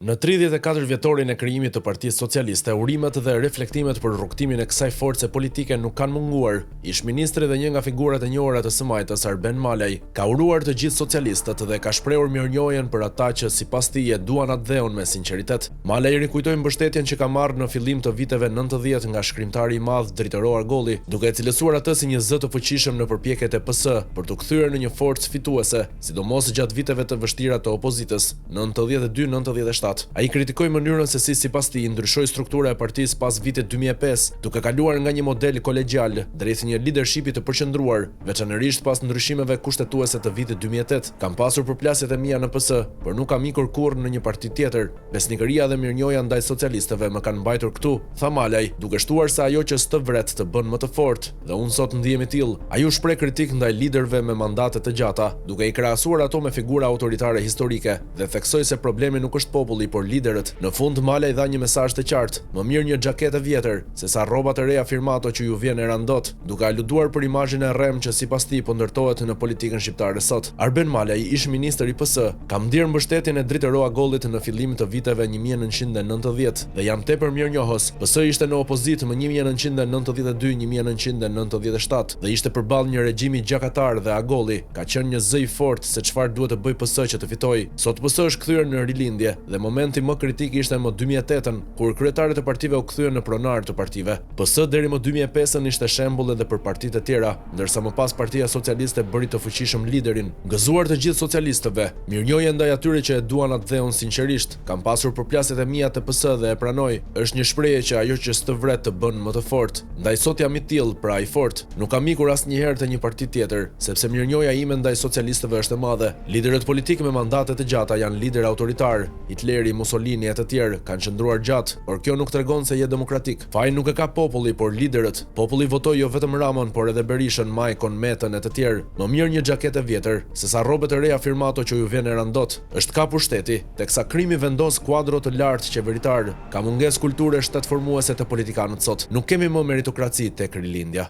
Në 34 vjetorin e krijimit të Partisë Socialiste, urimet dhe reflektimet për rrugtimin e kësaj force politike nuk kanë munguar. Ish-ministri dhe një nga figurat e njohura të së majtës, Arben Malaj, ka uruar të gjithë socialistët dhe ka shprehur mirënjohjen për ata që sipas tij e duan atë dheun me sinqeritet. Malaj rikujtoi mbështetjen që ka marrë në fillim të viteve 90 nga shkrimtari i madh Dritëro Argolli, duke e cilësuar atë si një zë të fuqishëm në përpjekjet e PS për të kthyer në një forcë fituese, sidomos gjatë viteve të vështira të opozitës, 92-97. Ai kritikoi mënyrën se si sipas tij ndryshoi struktura e partisë pas vitit 2005, duke kaluar nga një model kolegjial drejt një leadershipi të përqendruar, veçanërisht pas ndryshimeve kushtetuese të vitit 2008. Kam pasur përplasjet e mia në PS, por nuk kam ikur kurrë në një parti tjetër. Besnikëria dhe mirënjohja ndaj socialistëve më kanë mbajtur këtu, tha Malaj, duke shtuar se ajo që s'të vret të bën më të fortë, dhe unë sot ndihemi tillë. Ai u shpreh kritik ndaj liderëve me mandate të gjata, duke i krahasuar ato me figura autoritare historike, dhe theksoi se problemi nuk është populli, por liderët. Në fund Malaj dha një mesazh të qartë: më mirë një xhaketë vjetër se sa rroba të reja firmato që ju vjen e randot, duke aluduar për imazhin e rrem që sipas tij po ndërtohet në politikën shqiptare sot. Arben Malaj, ish-ministër i PS, ka ndjer mbështetjen e Dritëro Argollit në fillim të viteve 1990 dhe jam tepër mirënjohës. PS ishte në opozitë më 1992-1997 dhe ishte përballë një regjimi gjakatar dhe Argolli ka qenë një zë i fortë se çfarë duhet të bëj PS që të fitojë. Sot PS është kthyer në rilindje dhe momenti më kritik ishte më 2008-ën, kur kryetarët e partive u kthyen në pronar të partive. PS deri më 2005-ën ishte shembull edhe për partitë e tjera, ndërsa më pas Partia Socialiste bëri të fuqishëm liderin. Gëzuar të gjithë socialistëve, mirënjohje ndaj atyre që e duan atë dheun sinqerisht. Kam pasur përplasjet e mia të PS dhe e pranoj. Është një shprehje që ajo që s'të vret të bën më të fortë. Ndaj sot jam i tillë, pra i fortë. Nuk kam ikur asnjëherë te një parti tjetër, sepse mirënjohja ime ndaj socialistëve është e madhe. Liderët politikë me mandate të gjata janë lider autoritar. Hitleri, Mussolini e të tjerë kanë qëndruar gjatë, por kjo nuk tregon se je demokratik. Faji nuk e ka populli, por liderët. Populli votoi jo vetëm Ramon, por edhe Berishën, Majkon, Metën e të tjerë. Më mirë një xhaketë vjetër se sa rrobat e reja firmato që ju vjen e randot. Është kapur shteti, teksa krimi vendos kuadro të lartë qeveritar. Ka mungesë kulture shtetformuese të politikanët sot. Nuk kemi më meritokraci tek rilindja.